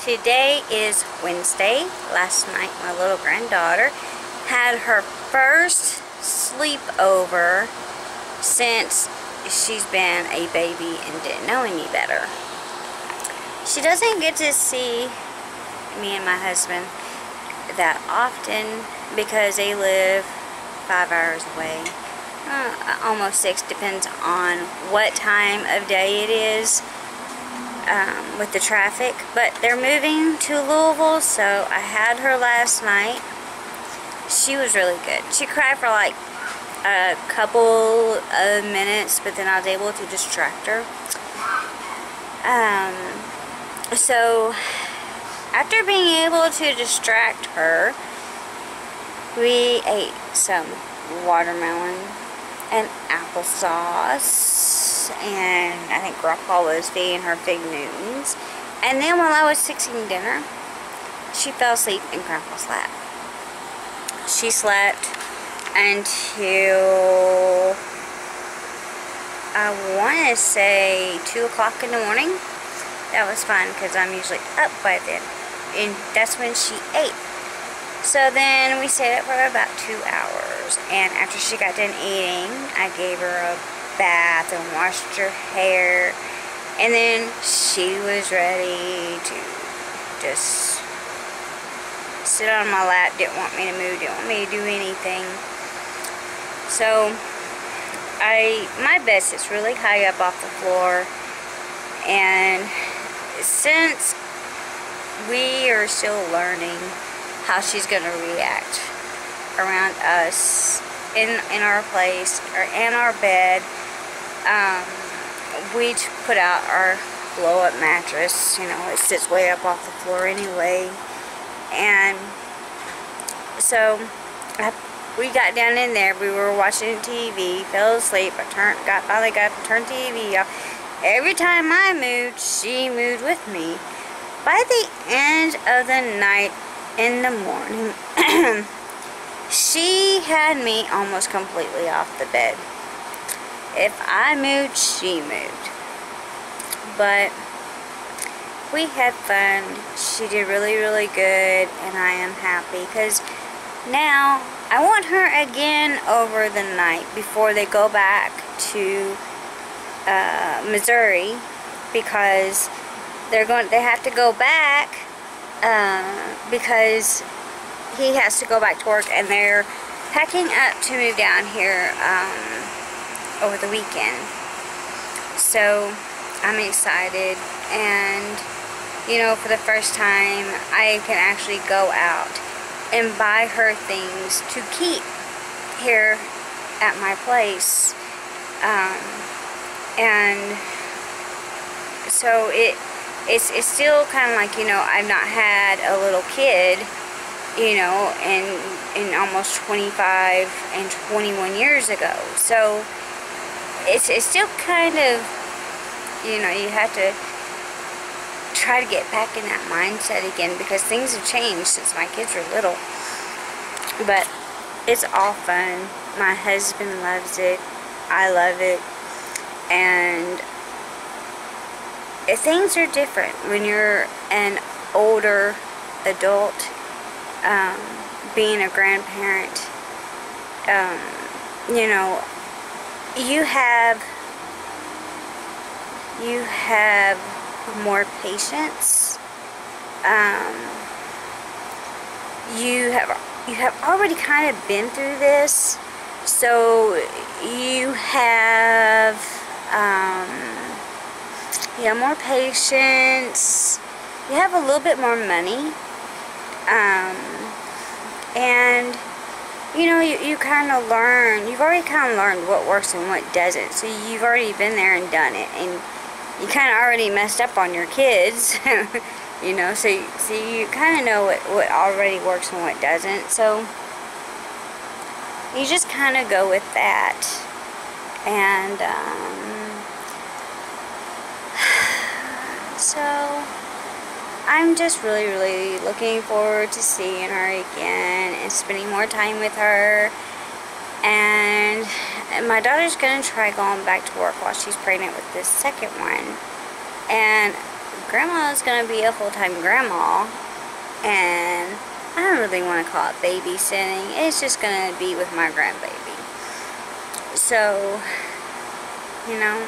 Today is Wednesday. Last night my little granddaughter had her first sleepover since she's been a baby and didn't know any better. She doesn't get to see me and my husband that often because they live 5 hours away. Almost 6, depends on what time of day it is with the traffic. But they're moving to Louisville, so I had her last night. She was really good. She cried for like a couple of minutes, but then I was able to distract her. So after being able to distract her, we ate some watermelon and applesauce, and I think Grandpa was feeding her Fig Newtons. And then while I was fixing dinner, she fell asleep in Grandpa's lap. She slept until I want to say 2 o'clock in the morning. That was fun because I'm usually up by then, and that's when she ate. So then we stayed up for about 2 hours, and after she got done eating, I gave her a bath and washed her hair, and then she was ready to just sit on my lap. Didn't want me to move, didn't want me to do anything. So my bed sits really high up off the floor, and since we are still learning how she's going to react around us in our place or in our bed, we put out our blow-up mattress. You know, it sits way up off the floor anyway. And so we got down in there. We were watching TV, fell asleep. I finally got up and turned TV off. Every time I moved, she moved with me. By the end of the night, in the morning, she had me almost completely off the bed. If I moved, she moved. But we had fun. She did really, really good, and I am happy because now I want her again over the night before they go back to Missouri, because they have to go back because he has to go back to work, and they're packing up to move down here over the weekend. So I'm excited, and you know, for the first time I can actually go out and buy her things to keep here at my place. And so it's still kind of like, you know, I've not had a little kid, you know, in almost 25 and 21 years ago. So it's still kind of, you know, you have to try to get back in that mindset again, because things have changed since my kids were little. But it's all fun. My husband loves it. I love it. And things are different when you're an older adult, being a grandparent. You know, you have more patience. You have already kind of been through this, so you have more patience. You have a little bit more money, and you know, you kind of learn. You've already kind of learned what works and what doesn't. So you've already been there and done it, and you kind of already messed up on your kids. You know, so you kind of know what already works and what doesn't. So you just kind of go with that. And so I'm just really, really looking forward to seeing her again and spending more time with her. And my daughter's going to try going back to work while she's pregnant with this second one. And Grandma is going to be a full-time grandma, and I don't really want to call it babysitting. It's just going to be with my grandbaby. So, you know,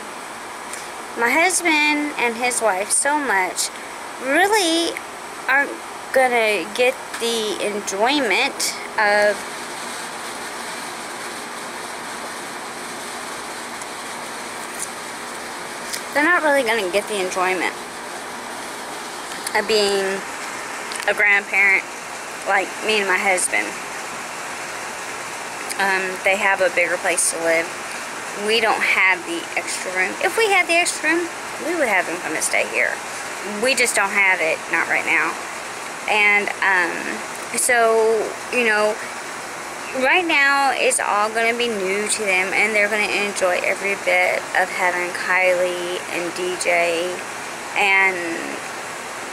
my husband and his wife so much really aren't going to get the enjoyment of they're not really going to get the enjoyment of being a grandparent like me and my husband. They have a bigger place to live. We don't have the extra room. If we had the extra room, we would have them come and stay here. We just don't have it, not right now. And so, you know, right now it's all going to be new to them, and they're going to enjoy every bit of having Kylie and DJ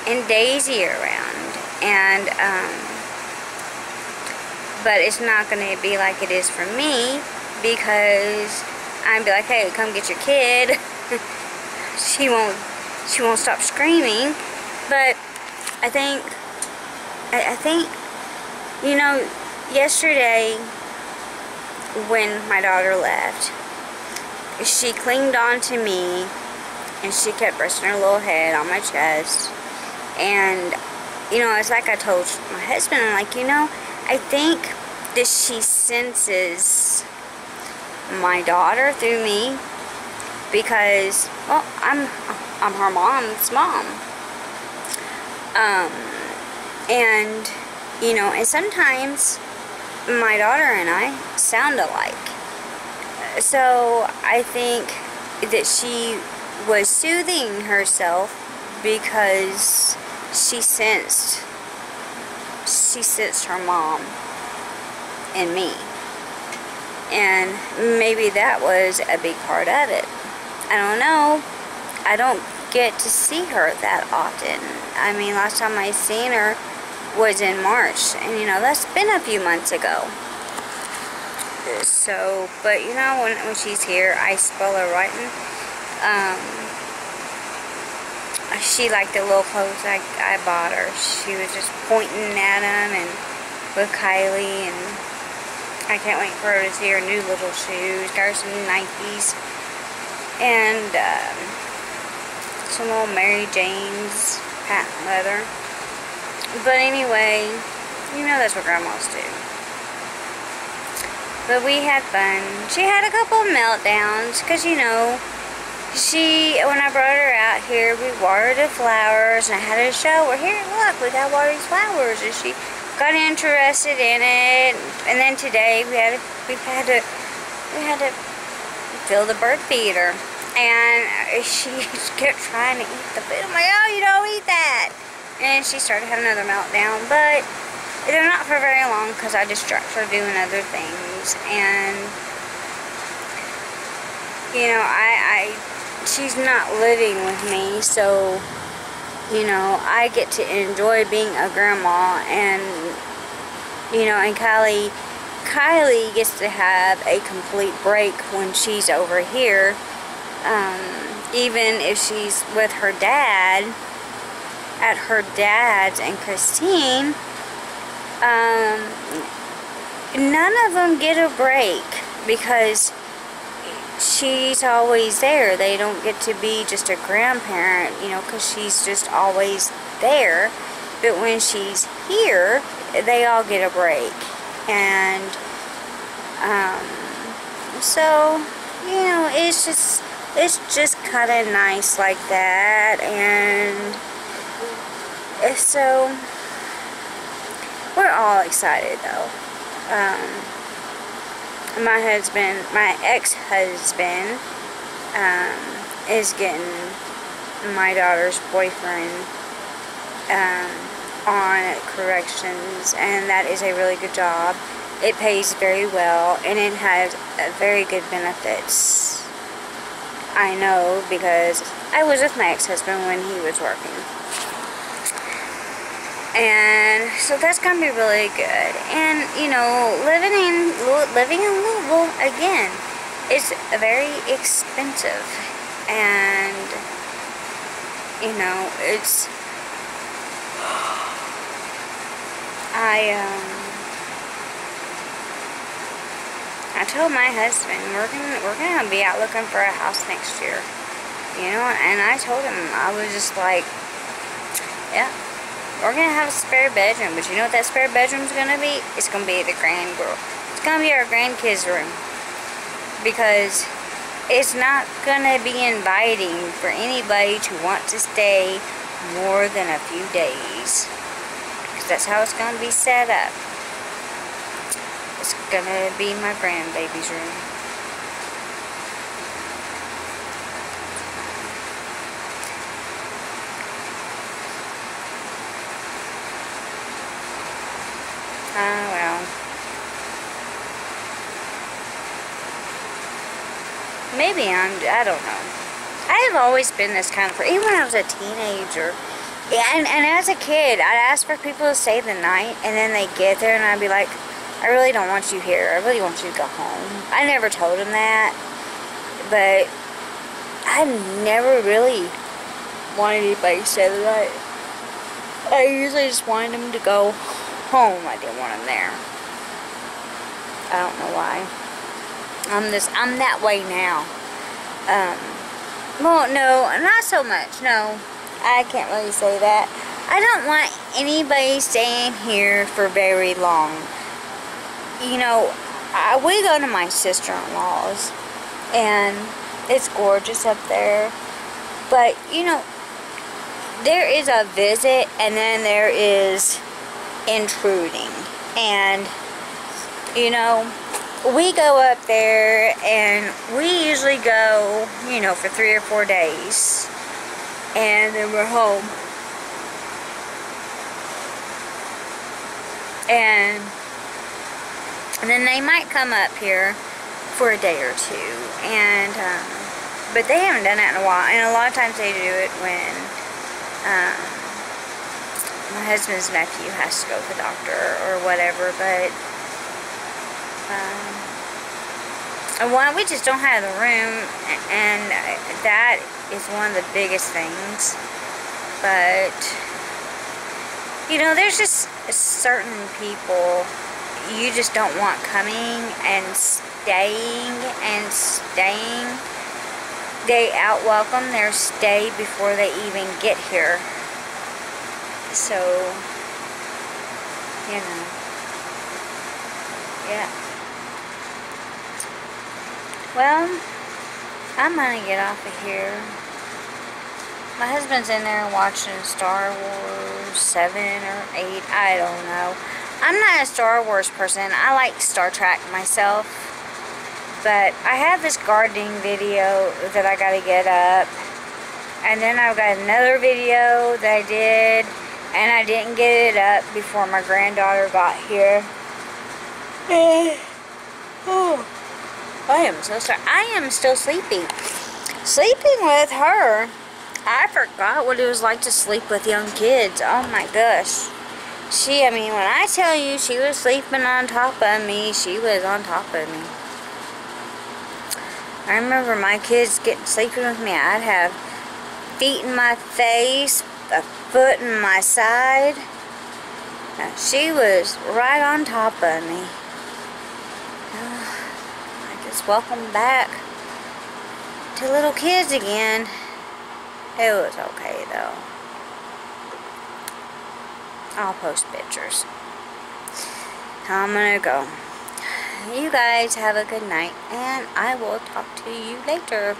and Daisy around. And but it's not going to be like it is for me, because I'd be like, hey, come get your kid. she won't stop screaming. But I think you know, yesterday when my daughter left, she clinged on to me and she kept resting her little head on my chest. And you know, it's like I told my husband, I'm like, you know, I think that she senses my daughter through me, because, well, I'm her mom's mom. And, you know, and sometimes my daughter and I sound alike. So I think that she was soothing herself because she sensed her mom in me. And maybe that was a big part of it. I don't know. I don't get to see her that often. I mean, last time I seen her was in March, and you know, that's been a few months ago. So, but you know, when she's here, I spoil her rotten. She liked the little clothes I bought her. She was just pointing at them, and with Kylie, and I can't wait for her to see her new little shoes. Got her some Nikes, and some old Mary Jane's patent leather. But anyway, you know that's what grandmas do. But we had fun. She had a couple of meltdowns, because you know, when I brought her out here, we watered the flowers, and I had to show her, here, look, we got to water these flowers, and she got interested in it. And then today we had to fill the bird feeder, and she kept trying to eat the food. I'm like, oh, you don't eat that. And she started having another meltdown, but they're not for very long, because I distract her doing other things. And you know, she's not living with me, so you know, I get to enjoy being a grandma. And you know, and Kylie gets to have a complete break when she's over here. Even if she's with her dad at her dad's and Christine, none of them get a break, because she's always there. They don't get to be just a grandparent, you know, because she's just always there. But when she's here, they all get a break. And so, you know, it's just kind of nice like that. And so we're all excited though. My ex-husband is getting my daughter's boyfriend on corrections, and that is a really good job. It pays very well, and it has very good benefits. I know, because I was with my ex-husband when he was working. And so that's gonna be really good. And you know, living in Louisville again is very expensive, and You know, it's... I told my husband we're gonna be out looking for a house next year. You know, and I told him, I was just like, yeah, we're gonna have a spare bedroom, but you know what that spare bedroom's gonna be? It's gonna be the it's gonna be our grandkids' room, because it's not gonna be inviting for anybody to want to stay more than a few days, because that's how it's gonna be set up. It's gonna be my grandbaby's room. Well. Maybe I don't know. I've always been this kind of person, even when I was a teenager. And as a kid, I'd ask for people to stay the night, and then they'd get there, and I'd be like, I really don't want you here. I really want you to go home. I never told them that, but I never really wanted anybody to stay the night. I usually just wanted them to go home. I didn't want them there. I don't know why. I'm that way now. Well, no, not so much. No, I can't really say that. I don't want anybody staying here for very long. You know, we go to my sister-in-law's, and it's gorgeous up there. But, you know, there is a visit, and then there is intruding. And, you know, we go up there, and we usually go, you know, for 3 or 4 days, and then we're home. And then they might come up here for a day or two, and but they haven't done that in a while. And a lot of times they do it when my husband's nephew has to go to the doctor or whatever. But we just don't have the room, and that is one of the biggest things. But you know, there's just certain people you just don't want coming and staying and staying. They out-welcome their stay before they even get here. So, you know, yeah. Well, I'm gonna get off of here. My husband's in there watching Star Wars 7 or 8, I don't know. I'm not a Star Wars person. I like Star Trek myself. But I have this gardening video that I gotta get up. And then I've got another video that I did, and I didn't get it up before my granddaughter got here. Oh, I am so sorry. I am still sleeping. Sleeping with her. I forgot what it was like to sleep with young kids. Oh my gosh. I mean, when I tell you she was sleeping on top of me, she was on top of me. I remember my kids sleeping with me. I'd have feet in my face, a foot in my side. She was right on top of me. I guess welcome back to little kids again. It was okay though. I'll post pictures. I'm gonna go. You guys have a good night, and I will talk to you later.